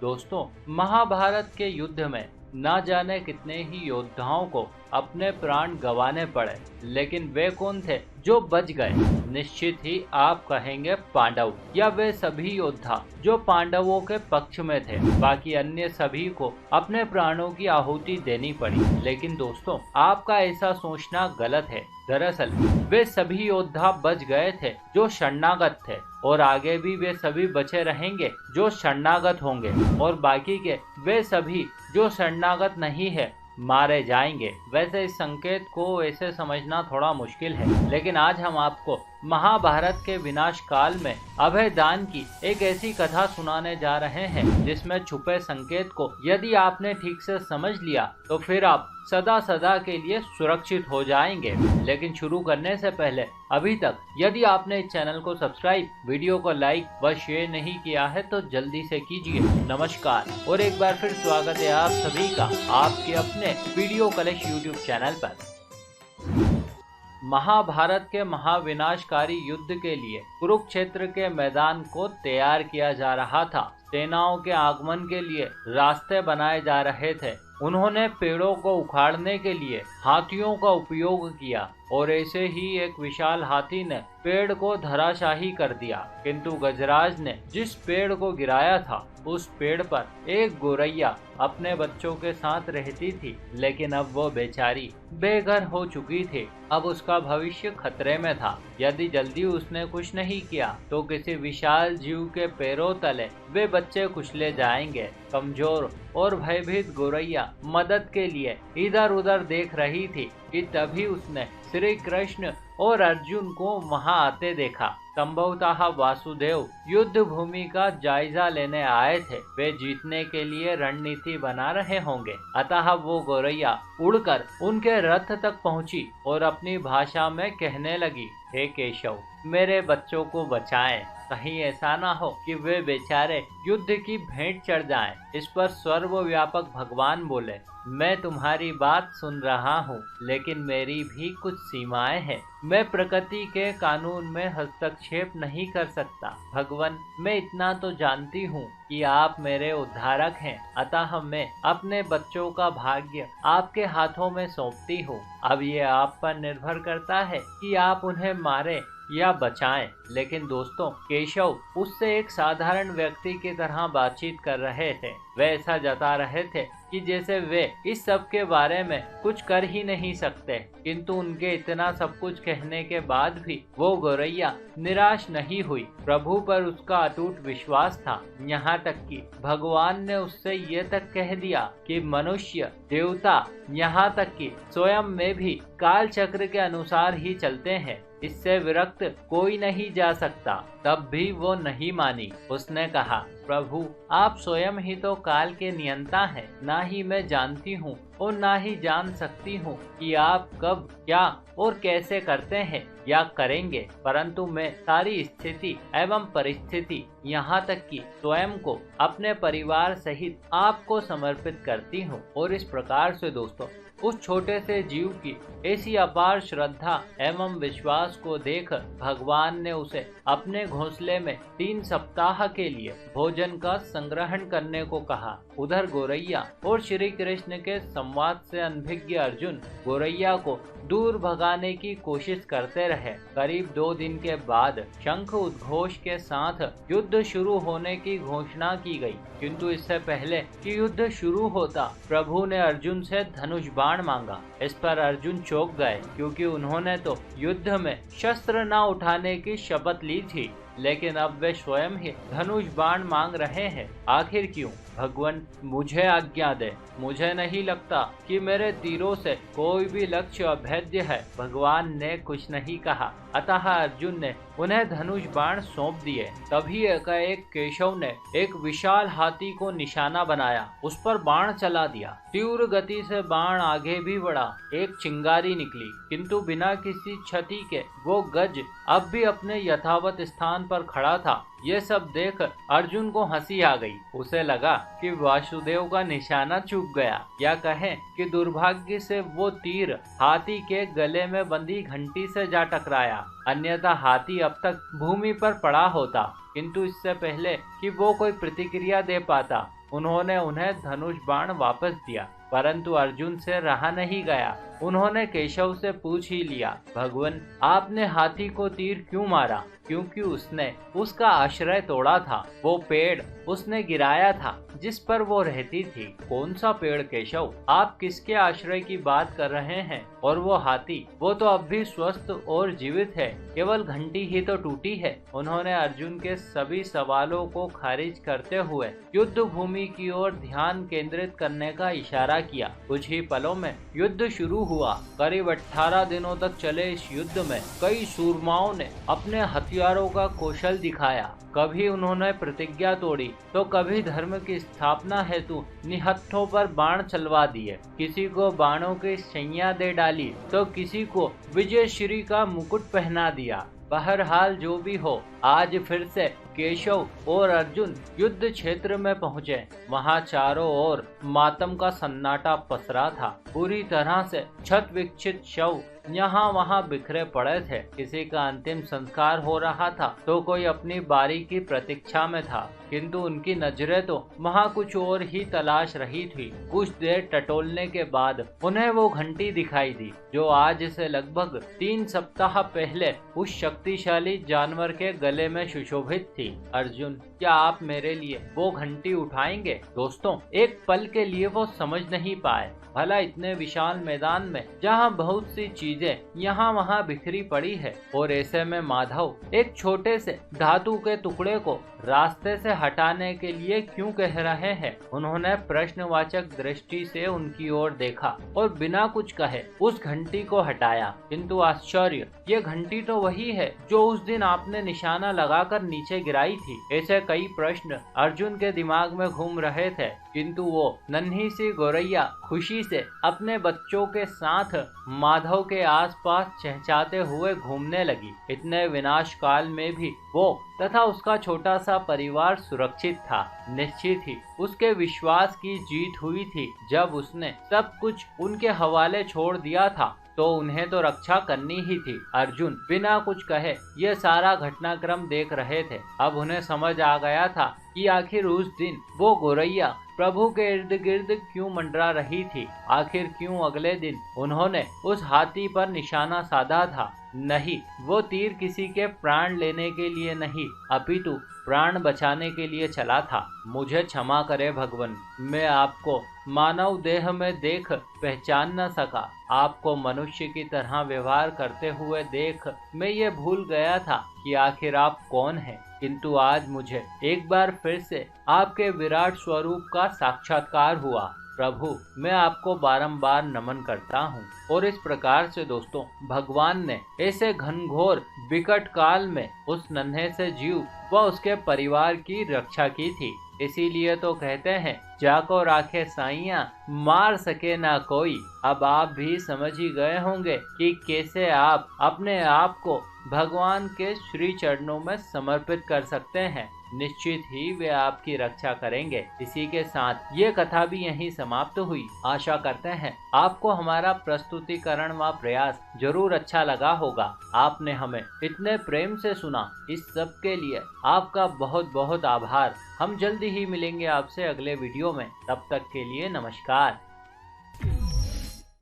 दोस्तों, महाभारत के युद्ध में न जाने कितने ही योद्धाओं को अपने प्राण गंवाने पड़े, लेकिन वे कौन थे जो बच गए? निश्चित ही आप कहेंगे पांडव, या वे सभी योद्धा जो पांडवों के पक्ष में थे। बाकी अन्य सभी को अपने प्राणों की आहुति देनी पड़ी। लेकिन दोस्तों, आपका ऐसा सोचना गलत है। दरअसल वे सभी योद्धा बच गए थे जो शरणागत थे, और आगे भी वे सभी बचे रहेंगे जो शरणागत होंगे, और बाकी के वे सभी जो शरणागत नहीं है मारे जाएंगे। वैसे इस संकेत को ऐसे समझना थोड़ा मुश्किल है, लेकिन आज हम आपको महाभारत के विनाश काल में अभय दान की एक ऐसी कथा सुनाने जा रहे हैं जिसमें छुपे संकेत को यदि आपने ठीक से समझ लिया तो फिर आप सदा सदा के लिए सुरक्षित हो जाएंगे। लेकिन शुरू करने से पहले अभी तक यदि आपने इस चैनल को सब्सक्राइब, वीडियो को लाइक व शेयर नहीं किया है तो जल्दी से कीजिए। नमस्कार और एक बार फिर स्वागत है आप सभी का आपके अपने वीडियो कलेक्शन यूट्यूब चैनल पर। महाभारत के महाविनाशकारी युद्ध के लिए कुरुक्षेत्र के मैदान को तैयार किया जा रहा था। सेनाओं के आगमन के लिए रास्ते बनाए जा रहे थे। उन्होंने पेड़ों को उखाड़ने के लिए हाथियों का उपयोग किया, और ऐसे ही एक विशाल हाथी ने पेड़ को धराशाही कर दिया। किंतु गजराज ने जिस पेड़ को गिराया था उस पेड़ पर एक गोरैया अपने बच्चों के साथ रहती थी, लेकिन अब वो बेचारी बेघर हो चुकी थी। अब उसका भविष्य खतरे में था। यदि जल्दी उसने कुछ नहीं किया तो किसी विशाल जीव के पैरों तले वे बच्चे कुचले जाएंगे। कमजोर और भयभीत गोरैया मदद के लिए इधर उधर देख रही थी कि तभी उसने श्री कृष्ण और अर्जुन को वहां आते देखा। संभवतः वासुदेव युद्ध भूमि का जायजा लेने आए थे। वे जीतने के लिए रणनीति बना रहे होंगे। अतः वो गोरैया उड़कर उनके रथ तक पहुंची और अपनी भाषा में कहने लगी, हे केशव, मेरे बच्चों को बचाएं। कहीं ऐसा ना हो कि वे बेचारे युद्ध की भेंट चढ़ जाएं। इस पर सर्वव्यापक भगवान बोले, मैं तुम्हारी बात सुन रहा हूँ, लेकिन मेरी भी कुछ सीमाएं हैं। मैं प्रकृति के कानून में हस्तक्षेप नहीं कर सकता। भगवान, मैं इतना तो जानती हूँ कि आप मेरे उद्धारक हैं, अतः मैं अपने बच्चों का भाग्य आपके हाथों में सौंपती हूँ। अब ये आप पर निर्भर करता है कि आप उन्हें मारें या बचाएं। लेकिन दोस्तों, केशव उससे एक साधारण व्यक्ति की तरह बातचीत कर रहे थे। वे ऐसा जता रहे थे कि जैसे वे इस सब के बारे में कुछ कर ही नहीं सकते। किंतु उनके इतना सब कुछ कहने के बाद भी वो गोरैया निराश नहीं हुई। प्रभु पर उसका अटूट विश्वास था। यहाँ तक कि भगवान ने उससे ये तक कह दिया कि मनुष्य, देवता, यहाँ तक कि स्वयं में भी काल चक्र के अनुसार ही चलते हैं। इससे विरक्त कोई नहीं जा सकता। तब भी वो नहीं मानी। उसने कहा, प्रभु, आप स्वयं ही तो काल के नियंता हैं। ना ही मैं जानती हूँ और ना ही जान सकती हूँ कि आप कब, क्या और कैसे करते हैं या करेंगे, परंतु मैं सारी स्थिति एवं परिस्थिति, यहाँ तक कि स्वयं को अपने परिवार सहित आपको समर्पित करती हूँ। और इस प्रकार से दोस्तों, उस छोटे से जीव की ऐसी अपार श्रद्धा एवं विश्वास को देख भगवान ने उसे अपने घोंसले में 3 सप्ताह के लिए भोजन का संग्रहण करने को कहा। उधर गोरैया और श्री कृष्ण के संवाद से अनभिज्ञ अर्जुन गोरैया को दूर भगाने की कोशिश करते रहे। करीब 2 दिन के बाद शंख उद्घोष के साथ युद्ध शुरू होने की घोषणा की गई। किंतु इससे पहले कि युद्ध शुरू होता, प्रभु ने अर्जुन से धनुष बाण मांगा। इस पर अर्जुन चौंक गए, क्योंकि उन्होंने तो युद्ध में शस्त्र न उठाने की शपथ ली थी, लेकिन अब वे स्वयं ही धनुष बाण मांग रहे हैं। आखिर क्यों? भगवान, मुझे आज्ञा दे। मुझे नहीं लगता कि मेरे तीरों से कोई भी लक्ष्य अभेद्य है। भगवान ने कुछ नहीं कहा, अतः अर्जुन ने उन्हें धनुष बाण सौंप दिए। तभी एकाएक केशव ने एक विशाल हाथी को निशाना बनाया, उस पर बाण चला दिया। तीव्र गति से बाण आगे भी बढ़ा। एक चिंगारी निकली, किंतु बिना किसी क्षति के वो गज अब भी अपने यथावत स्थान पर खड़ा था। ये सब देख अर्जुन को हंसी आ गई। उसे लगा कि वासुदेव का निशाना चूक गया, या कहें कि दुर्भाग्य से वो तीर हाथी के गले में बंधी घंटी से जा टकराया, अन्यथा हाथी अब तक भूमि पर पड़ा होता। किंतु इससे पहले कि वो कोई प्रतिक्रिया दे पाता, उन्होंने उन्हें धनुष बाण वापस दिया, परंतु अर्जुन से रहा नहीं गया। उन्होंने केशव से पूछ ही लिया, भगवान, आपने हाथी को तीर क्यों मारा? क्योंकि उसने उसका आश्रय तोड़ा था। वो पेड़ उसने गिराया था जिस पर वो रहती थी। कौन सा पेड़ केशव? आप किसके आश्रय की बात कर रहे हैं? और वो हाथी, वो तो अब भी स्वस्थ और जीवित है, केवल घंटी ही तो टूटी है। उन्होंने अर्जुन के सभी सवालों को खारिज करते हुए युद्ध भूमि की ओर ध्यान केंद्रित करने का इशारा किया। कुछ ही पलों में युद्ध शुरू हुआ। करीब 18 दिनों तक चले इस युद्ध में कई सूरमाओं ने अपने हथियारों का कौशल दिखाया। कभी उन्होंने प्रतिज्ञा तोड़ी तो कभी धर्म की स्थापना हेतु निहत्थों पर बाण चलवा दिए। किसी को बाणों की शैया दे डाली तो किसी को विजयश्री का मुकुट पहना दिया। बहरहाल जो भी हो, आज फिर से केशव और अर्जुन युद्ध क्षेत्र में पहुंचे। वहां चारों ओर मातम का सन्नाटा पसरा था। पूरी तरह से छत विक्षित शव यहाँ वहाँ बिखरे पड़े थे। किसी का अंतिम संस्कार हो रहा था तो कोई अपनी बारी की प्रतीक्षा में था, किंतु उनकी नजरें तो वहाँ कुछ और ही तलाश रही थी। कुछ देर टटोलने के बाद उन्हें वो घंटी दिखाई दी जो आज से लगभग 3 सप्ताह पहले उस शक्तिशाली जानवर के गले में सुशोभित थी। अर्जुन, क्या आप मेरे लिए वो घंटी उठाएंगे? दोस्तों, एक पल के लिए वो समझ नहीं पाए। भला इतने विशाल मैदान में जहाँ बहुत सी चीजें यहाँ वहाँ बिखरी पड़ी है, और ऐसे में माधव एक छोटे से धातु के टुकड़े को रास्ते से हटाने के लिए क्यों कह रहे हैं? उन्होंने प्रश्नवाचक दृष्टि से उनकी ओर देखा और बिना कुछ कहे उस घंटी को हटाया। किंतु आश्चर्य, ये घंटी तो वही है जो उस दिन आपने निशाना लगाकर नीचे गिराई थी। ऐसे कई प्रश्न अर्जुन के दिमाग में घूम रहे थे, किंतु वो नन्ही सी गोरैया खुशी से अपने बच्चों के साथ माधव के आसपास चहचहाते हुए घूमने लगी। इतने विनाश काल में भी वो तथा उसका छोटा सा परिवार सुरक्षित था। निश्चित ही उसके विश्वास की जीत हुई थी। जब उसने सब कुछ उनके हवाले छोड़ दिया था तो उन्हें तो रक्षा करनी ही थी। अर्जुन बिना कुछ कहे ये सारा घटनाक्रम देख रहे थे। अब उन्हें समझ आ गया था कि आखिर उस दिन वो गोरैया प्रभु के इर्द गिर्द क्यों मंडरा रही थी। आखिर क्यों अगले दिन उन्होंने उस हाथी पर निशाना साधा था। नहीं, वो तीर किसी के प्राण लेने के लिए नहीं, अपितु प्राण बचाने के लिए चला था। मुझे क्षमा करे भगवान, मैं आपको मानव देह में देख पहचान न सका। आपको मनुष्य की तरह व्यवहार करते हुए देख मैं ये भूल गया था कि आखिर आप कौन हैं। किंतु आज मुझे एक बार फिर से आपके विराट स्वरूप का साक्षात्कार हुआ। प्रभु, मैं आपको बारंबार नमन करता हूँ। और इस प्रकार से दोस्तों, भगवान ने ऐसे घनघोर विकट काल में उस नन्हे से जीव व उसके परिवार की रक्षा की थी। इसीलिए तो कहते हैं, जाको राखे साइया मार सके ना कोई। अब आप भी समझ ही गए होंगे कि कैसे आप अपने आप को भगवान के श्री चरणों में समर्पित कर सकते हैं। निश्चित ही वे आपकी रक्षा करेंगे। इसी के साथ ये कथा भी यहीं समाप्त हुई। आशा करते हैं आपको हमारा प्रस्तुतिकरण व प्रयास जरूर अच्छा लगा होगा। आपने हमें इतने प्रेम से सुना, इस सब के लिए आपका बहुत बहुत आभार। हम जल्दी ही मिलेंगे आपसे अगले वीडियो में। तब तक के लिए नमस्कार।